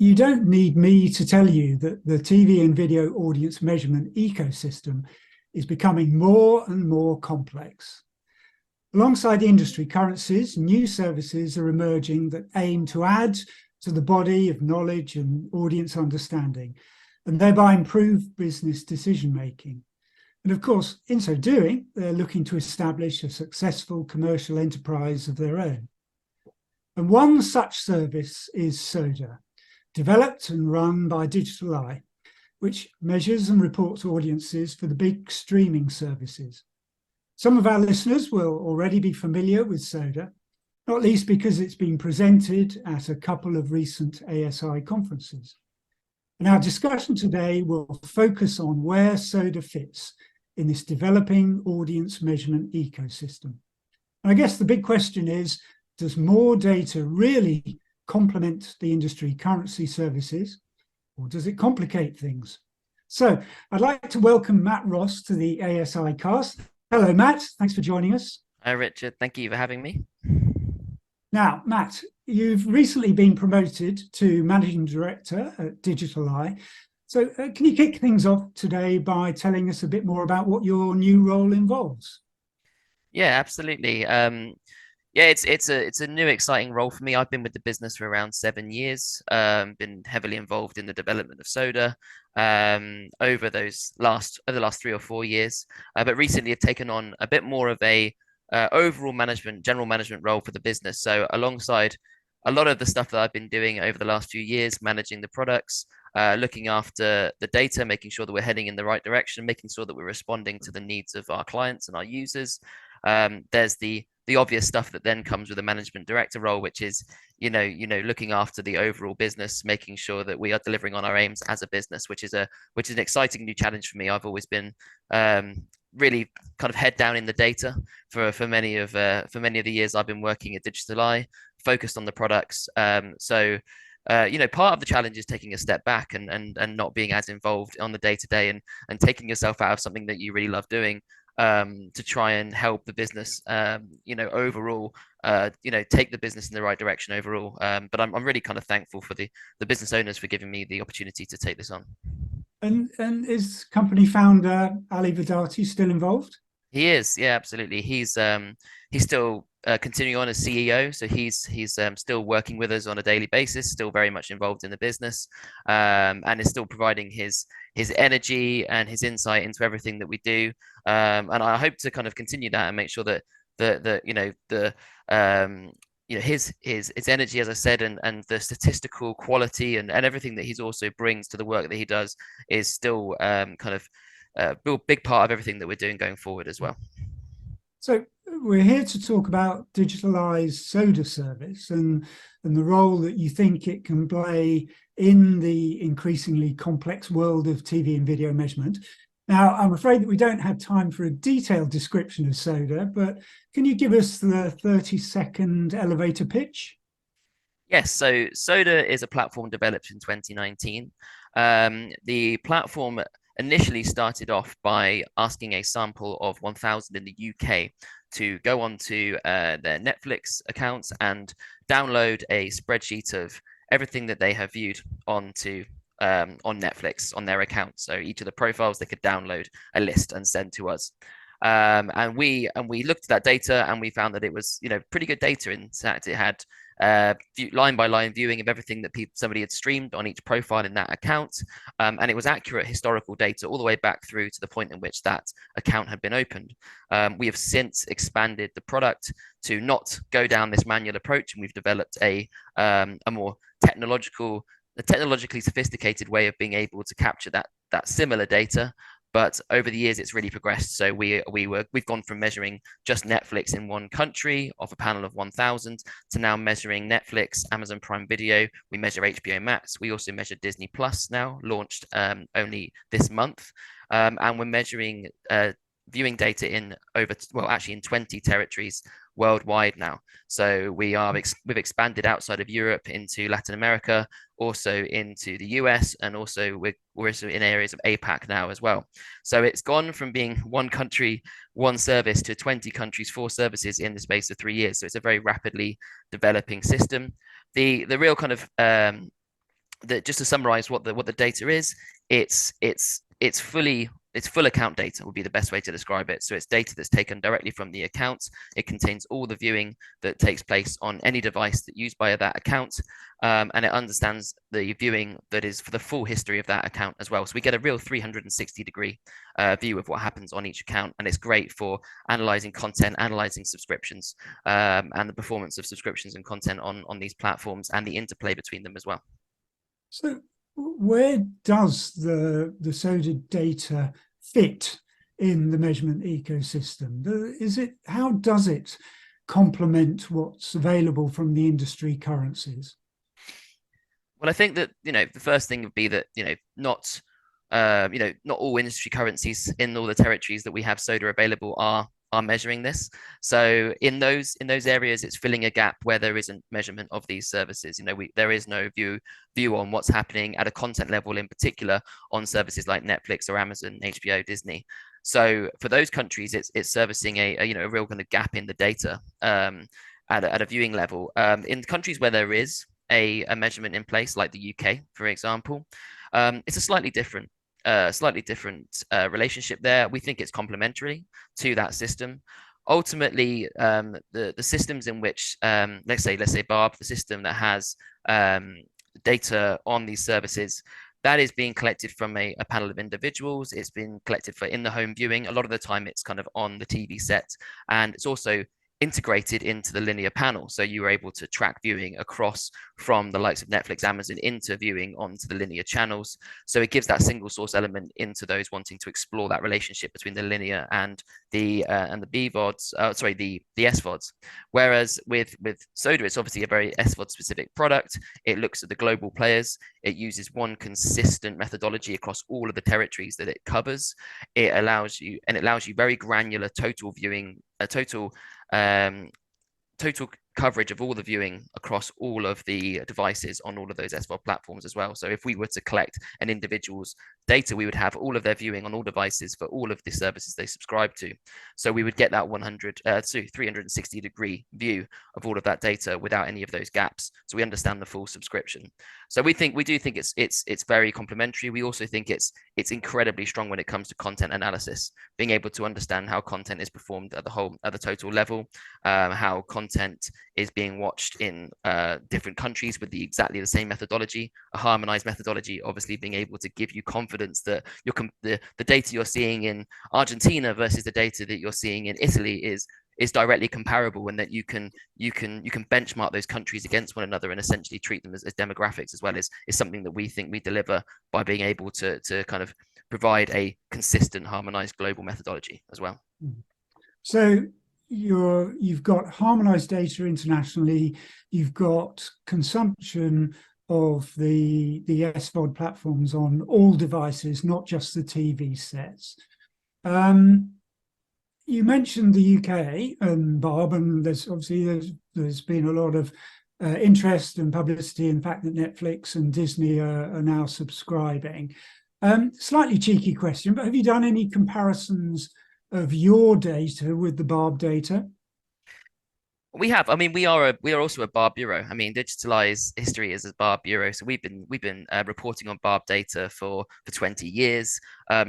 you don't need me to tell you that the TV and video audience measurement ecosystem is becoming more and more complex. Alongside industry currencies, new services are emerging that aim to add to the body of knowledge and audience understanding, and thereby improve business decision-making. And of course, in so doing, they're looking to establish a successful commercial enterprise of their own. And one such service is SODA, developed and run by Digital Eye, which measures and reports audiences for the big streaming services. Some of our listeners will already be familiar with SODA, not least because it's been presented at a couple of recent ASI conferences. And our discussion today will focus on where SODA fits in this developing audience measurement ecosystem. And I guess the big question is, does more data really complement the industry currency services, or does it complicate things? So I'd like to welcome Matt Ross to the ASI cast. Hello, Matt. Thanks for joining us. Hi, Richard. Thank you for having me. Now, Matt, you've recently been promoted to Managing Director at Digital Eye. So can you kick things off today by telling us a bit more about what your new role involves? Yeah, absolutely. Yeah, it's a new exciting role for me. I've been with the business for around 7 years. Been heavily involved in the development of SODA over the last 3 or 4 years. But recently, I've taken on a bit more of a overall general management role for the business. So alongside a lot of the stuff that I've been doing over the last few years, managing the products, looking after the data, making sure that we're heading in the right direction, making sure that we're responding to the needs of our clients and our users. There's the obvious stuff that then comes with a management director role, which is, looking after the overall business, making sure that we are delivering on our aims as a business, which is an exciting new challenge for me. I've always been really kind of head down in the data for many of the years I've been working at Digital Eye, focused on the products. So part of the challenge is taking a step back and not being as involved on the day to day and taking yourself out of something that you really love doing. To try and help the business, overall, take the business in the right direction overall. But I'm really kind of thankful for the business owners for giving me the opportunity to take this on. And is company founder Ali Vedati still involved? He is, yeah, absolutely. He's still continuing on as CEO, so he's still working with us on a daily basis, still very much involved in the business, and is still providing his energy and his insight into everything that we do. And I hope to kind of continue that and make sure that his energy, as I said, and the statistical quality and everything that he's also brings to the work that he does is still kind of a big part of everything that we're doing going forward as well. So we're here to talk about Digital Eye's SODA service and the role that you think it can play in the increasingly complex world of TV and video measurement. Now, I'm afraid that we don't have time for a detailed description of SODA, but can you give us the 30-second elevator pitch? Yes, so SODA is a platform developed in 2019. The platform initially started off by asking a sample of 1,000 in the UK to go onto their Netflix accounts and download a spreadsheet of everything that they have viewed on Netflix on their account. So each of the profiles, they could download a list and send to us. And we looked at that data and we found that it was pretty good data. In fact, it had line by line viewing of everything that somebody had streamed on each profile in that account, and it was accurate historical data all the way back through to the point in which that account had been opened. We have since expanded the product to not go down this manual approach, and we've developed a more technologically sophisticated way of being able to capture that similar data. But over the years, it's really progressed. So we've gone from measuring just Netflix in one country of a panel of 1,000 to now measuring Netflix, Amazon Prime Video. We measure HBO Max. We also measure Disney Plus now, launched only this month, and we're measuring viewing data in in 20 territories worldwide now. So we've expanded outside of Europe into Latin America, also into the US, and also we're also in areas of APAC now as well. So it's gone from being one country, one service to 20 countries, 4 services in the space of 3 years. So it's a very rapidly developing system. The real kind of just to summarize what the data is, it's full account data would be the best way to describe it. So it's data that's taken directly from the account. It contains all the viewing that takes place on any device that used by that account, and it understands the viewing that is for the full history of that account as well. So we get a real 360-degree view of what happens on each account, and it's great for analyzing content, analyzing subscriptions, and the performance of subscriptions and content on these platforms, and the interplay between them as well. So where does the SODA data fit in the measurement ecosystem? How does it complement what's available from the industry currencies? Well, I think that, the first thing would be that, not not all industry currencies in all the territories that we have SODA available are measuring this. So in those areas, it's filling a gap where there isn't measurement of these services. There is no view on what's happening at a content level, in particular on services like Netflix or Amazon, HBO, Disney. So for those countries, it's servicing a real kind of gap in the data at a viewing level. In countries where there is a measurement in place, like the UK, for example, it's a slightly different relationship there. We think it's complementary to that system. Ultimately, the systems in which, let's say Barb, the system that has data on these services, that is being collected from a panel of individuals. It's been collected for in the home viewing. A lot of the time, it's kind of on the TV set, and it's also integrated into the linear panel. So you were able to track viewing across from the likes of Netflix, Amazon into viewing onto the linear channels. So it gives that single source element into those wanting to explore that relationship between the linear and the BVODs, the SVODs. Whereas with SODA, it's obviously a very SVOD specific product. It looks at the global players. It uses one consistent methodology across all of the territories that it covers. It allows you very granular total viewing, total coverage of all the viewing across all of the devices on all of those SVOD platforms as well. So if we were to collect an individual's data, we would have all of their viewing on all devices for all of the services they subscribe to. So we would get that 360-degree view of all of that data without any of those gaps. So we understand the full subscription. So we do think it's very complementary. We also think it's incredibly strong when it comes to content analysis, being able to understand how content is performed at the total level, how content is being watched in different countries with exactly the same methodology, a harmonized methodology, obviously being able to give you confidence that the data you're seeing in Argentina versus the data that you're seeing in Italy is directly comparable, and that you can benchmark those countries against one another and essentially treat them as demographics as well, is something that we think we deliver by being able to kind of provide a consistent, harmonized global methodology as well. So you've got harmonized data internationally, you've got consumption of the SVOD platforms on all devices, not just the TV sets. You mentioned the UK and Barb, and there's been a lot of interest and publicity in the fact that Netflix and Disney are now subscribing. Slightly cheeky question, but have you done any comparisons of your data with the Barb data? We have. I mean, we are also a Barb bureau. I mean, Digitalize History is a Barb bureau, so we've been reporting on Barb data for 20 years.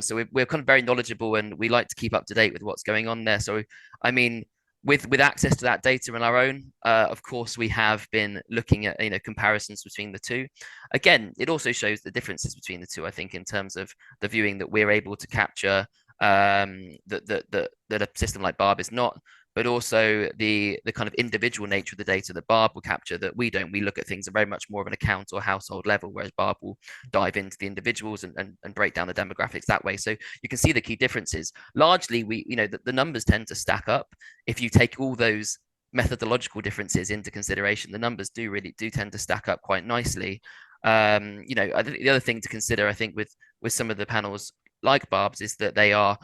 So we're kind of very knowledgeable, and we like to keep up to date with what's going on there. So, I mean, with access to that data on our own, of course, we have been looking at comparisons between the two. Again, it also shows the differences between the two. I think in terms of the viewing that we're able to capture, that a system like Barb is not, but also the kind of individual nature of the data that Barb will capture that we don't. We look at things at very much more of an account or household level, whereas Barb will dive into the individuals and break down the demographics that way. So you can see the key differences. Largely, the numbers tend to stack up. If you take all those methodological differences into consideration, the numbers do tend to stack up quite nicely. I think the other thing to consider, I think, with some of the panels like Barb's, is that they are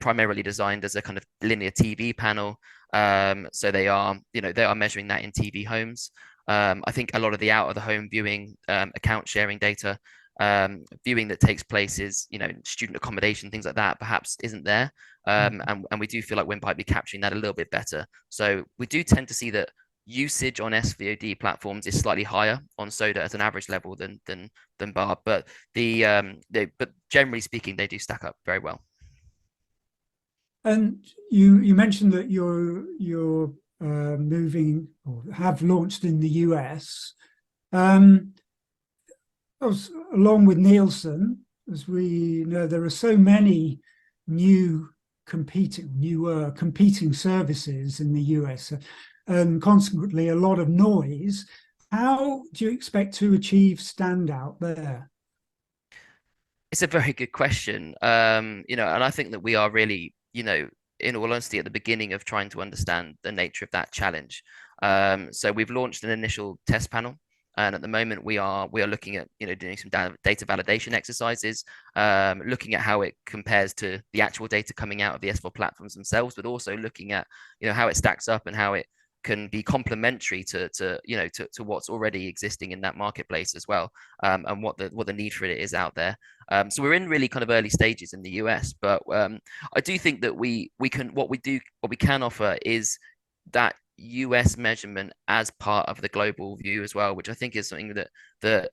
primarily designed as a kind of linear TV panel. So they are measuring that in TV homes. I think a lot of the out of the home viewing, account sharing data, viewing that takes place is, student accommodation, things like that, perhaps isn't there. And we do feel like WIMP might be capturing that a little bit better. So we do tend to see that usage on SVOD platforms is slightly higher on Soda at an average level than Barb, but but generally speaking, they do stack up very well. And you mentioned that you're moving or have launched in the US. Um, Along with Nielsen, as we know, there are so many newer competing services in the US, and consequently a lot of noise. How do you expect to achieve standout there? It's a very good question. And I think that we are really, in all honesty, at the beginning of trying to understand the nature of that challenge. So we've launched an initial test panel, and at the moment we are looking at, doing some data validation exercises, looking at how it compares to the actual data coming out of the SVOD platforms themselves, but also looking at, how it stacks up and how it can be complementary to what's already existing in that marketplace as well, and what the need for it is out there. So we're in really kind of early stages in the US, but I do think that we can what we can offer is that US measurement as part of the global view as well, which I think is something that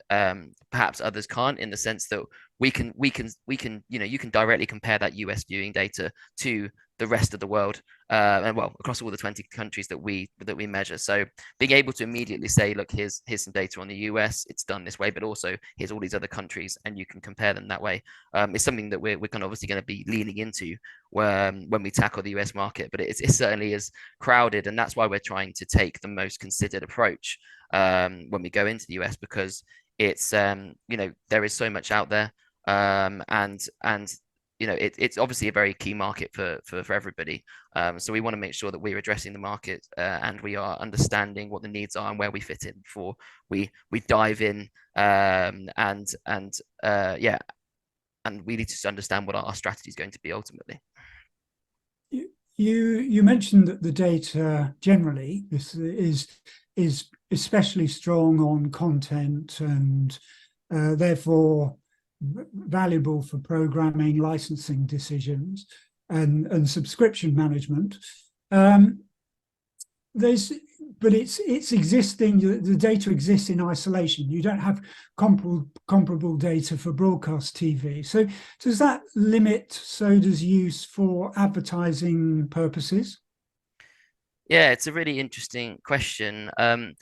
perhaps others can't, in the sense that we can you can directly compare that US viewing data to the rest of the world, and well, across all the 20 countries that we measure. So being able to immediately say, look, here's some data on the US, it's done this way, but also here's all these other countries, and you can compare them that way, is something that we're kind of obviously going to be leaning into when we tackle the US market. But it certainly is crowded, and that's why we're trying to take the most considered approach when we go into the US, because it's there is so much out there, and it's obviously a very key market for everybody. So we want to make sure that we're addressing the market, and we are understanding what the needs are and where we fit in before we dive in, yeah, and we need to understand what our strategy is going to be ultimately. You mentioned that the data generally is especially strong on content, and therefore valuable for programming, licensing decisions, and subscription management. But it's existing. The data exists in isolation. You don't have comparable data for broadcast TV. So does that limit Soda's use for advertising purposes? Yeah, it's a really interesting question. I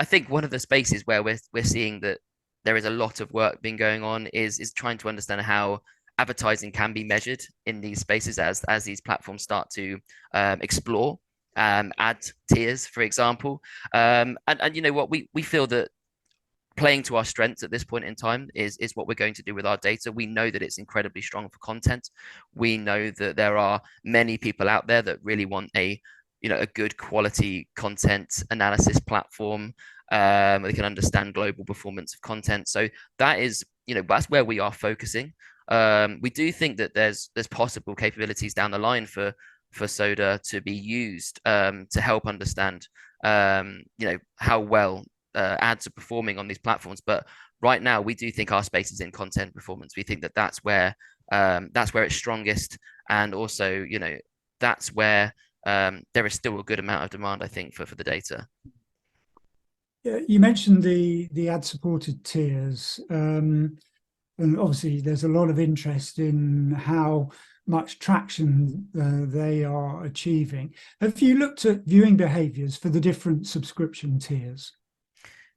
think one of the spaces where we're seeing that there is a lot of work being going on is trying to understand how advertising can be measured in these spaces as these platforms start to explore ad tiers, for example. And you know what, we feel that playing to our strengths at this point in time is what we're going to do with our data. We know that it's incredibly strong for content. We know that there are many people out there that really want a good quality content analysis platform. They can understand global performance of content. So that is, that's where we are focusing. We do think that there's possible capabilities down the line for Soda to be used to help understand how well ads are performing on these platforms. But right now, we do think our space is in content performance. We think that that's where it's strongest, and also that's where there is still a good amount of demand, I think, for the data. Yeah, you mentioned the ad-supported tiers, and obviously there's a lot of interest in how much traction they are achieving. Have you looked at viewing behaviors for the different subscription tiers?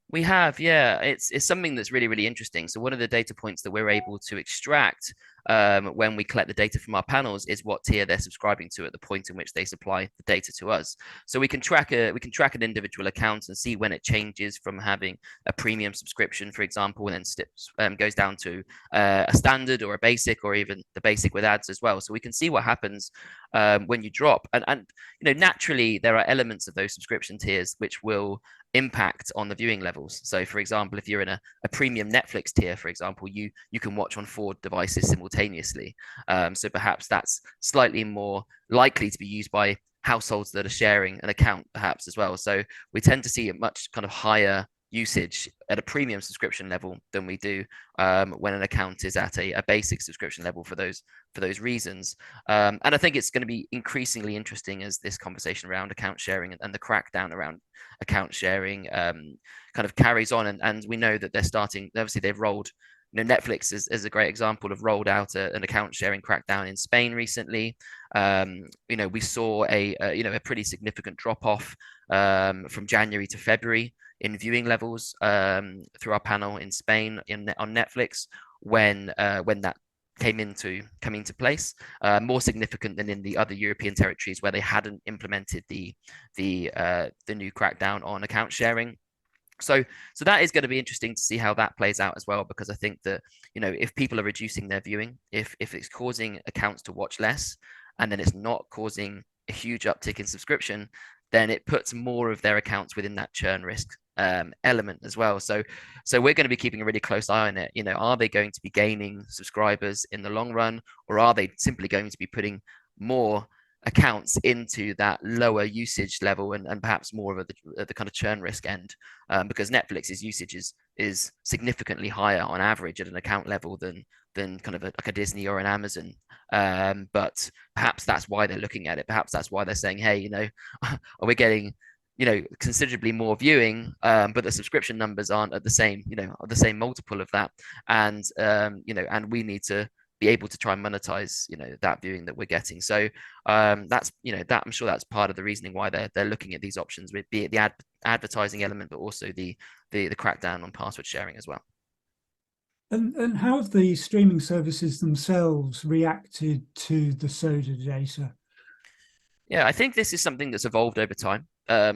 We have, yeah. It's something that's really, really interesting. So one of the data points that we're able to extract when we collect the data from our panels is what tier they're subscribing to at the point in which they supply the data to us. So we can track an individual account and see when it changes from having a premium subscription, for example, and then goes down to a standard or a basic, or even the basic with ads as well. So we can see what happens when you drop. And naturally, there are elements of those subscription tiers which will impact on the viewing levels. So for example, if you're in a premium Netflix tier, for example, you can watch on 4 devices simultaneously. So perhaps that's slightly more likely to be used by households that are sharing an account perhaps as well. So we tend to see a much kind of higher usage at a premium subscription level than we do when an account is at a basic subscription level for those reasons. And I think it's going to be increasingly interesting as this conversation around account sharing and the crackdown around account sharing kind of carries on. And we know that they're starting, obviously they've rolled, Netflix is a great example of rolled out an account sharing crackdown in Spain recently. We saw a pretty significant drop off from January to February in viewing levels through our panel in Spain on Netflix when that came into place, more significant than in the other European territories where they hadn't implemented the new crackdown on account sharing. So that is going to be interesting to see how that plays out as well, because I think that, if people are reducing their viewing, if it's causing accounts to watch less, and then it's not causing a huge uptick in subscription, then it puts more of their accounts within that churn risk element as well. So we're going to be keeping a really close eye on it. Are they going to be gaining subscribers in the long run, or are they simply going to be putting more accounts into that lower usage level and perhaps more of the kind of churn risk end, because Netflix's usage is significantly higher on average at an account level than kind of like a Disney or an Amazon. But perhaps that's why they're looking at it. Perhaps that's why they're saying, hey, are we getting considerably more viewing, but the subscription numbers aren't at the same multiple of that, and and we need to be able to try and monetize that viewing that we're getting. So that's that I'm sure that's part of the reasoning why they're looking at these options, be it the advertising element, but also the crackdown on password sharing as well. And how have the streaming services themselves reacted to the SODA data? Yeah, I think this is something that's evolved over time.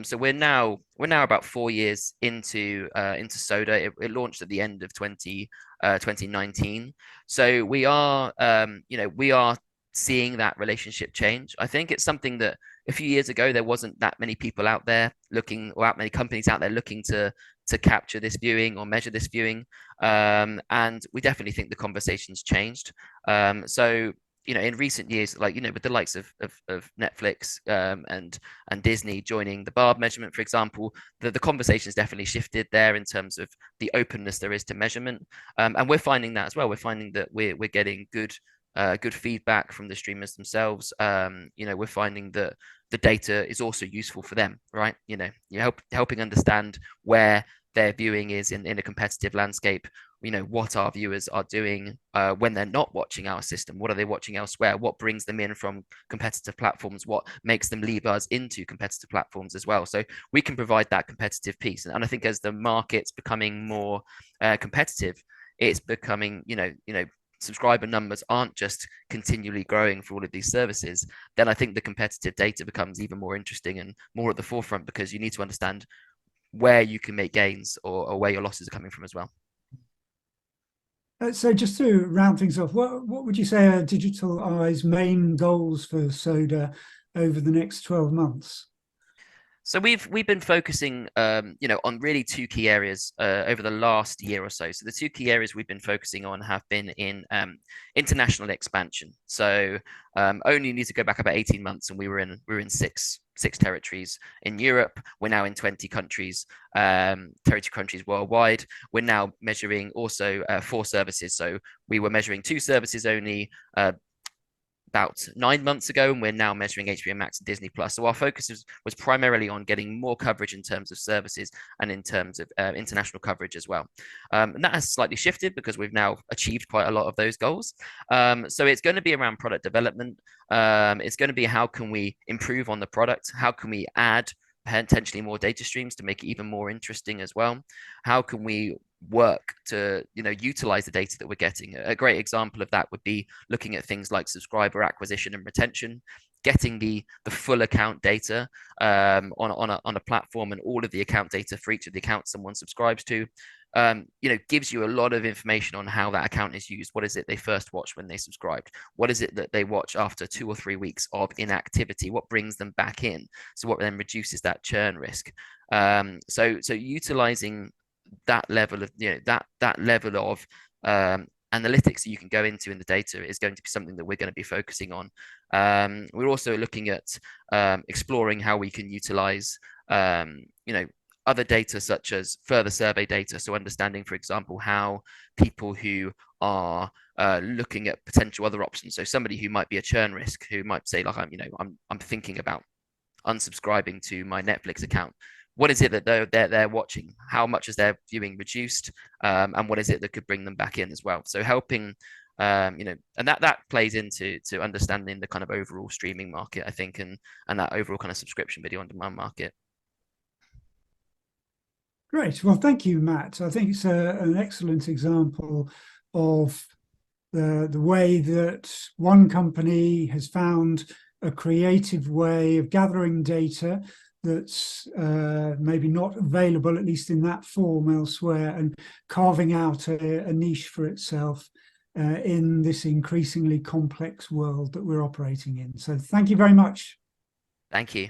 So we're now about 4 years into SODA. It launched at the end of 2019. So we are we are seeing that relationship change. I think it's something that a few years ago there wasn't that many people out there looking, or that many companies out there looking to capture this viewing or measure this viewing. And we definitely think the conversation's changed. So in recent years, like with the likes of Netflix and Disney joining the barb measurement, for example, the conversation's definitely shifted there in terms of the openness there is to measurement, and we're finding that as well. We're finding that we're getting good feedback from the streamers themselves. We're finding that the data is also useful for them, right? Helping understand where their viewing is in a competitive landscape. What our viewers are doing when they're not watching our system. What are they watching elsewhere? What brings them in from competitive platforms? What makes them leave us into competitive platforms as well? So we can provide that competitive piece. And I think as the market's becoming more competitive, it's becoming, subscriber numbers aren't just continually growing for all of these services, then I think the competitive data becomes even more interesting and more at the forefront, because you need to understand where you can make gains or where your losses are coming from as well. So just to round things off, what would you say are Digital Eye's main goals for SODA over the next 12 months? So we've been focusing, on really two key areas over the last year or so. So the two key areas we've been focusing on have been in international expansion. So only need to go back about 18 months, and we were in six territories in Europe. We're now in 20 countries, territory countries worldwide. We're now measuring also 4 services. So we were measuring 2 services only about 9 months ago, and we're now measuring HBO Max and Disney Plus. So our focus was primarily on getting more coverage in terms of services and in terms of international coverage as well. And that has slightly shifted because we've now achieved quite a lot of those goals. So it's going to be around product development. It's going to be how can we improve on the product? How can we add potentially more data streams to make it even more interesting as well? How can we work to utilize the data that we're getting? A great example of that would be looking at things like subscriber acquisition and retention, getting the full account data on a platform, and all of the account data for each of the accounts someone subscribes to. Gives you a lot of information on how that account is used. What is it they first watched when they subscribed? What is it that they watch after 2 or 3 weeks of inactivity? What brings them back in? So what then reduces that churn risk? So utilizing that level of that level of analytics that you can go into in the data is going to be something that we're going to be focusing on. We're also looking at exploring how we can utilize other data such as further survey data. So understanding, for example, how people who are looking at potential other options. So somebody who might be a churn risk, who might say like, I'm thinking about unsubscribing to my Netflix account. What is it that they're watching? How much is their viewing reduced? And what is it that could bring them back in as well? So helping, and that plays into understanding the kind of overall streaming market, I think, and that overall kind of subscription video on demand market. Great. Well, thank you, Matt. I think it's an excellent example of the way that one company has found a creative way of gathering data that's maybe not available, at least in that form, elsewhere, and carving out a niche for itself in this increasingly complex world that we're operating in. So thank you very much. Thank you.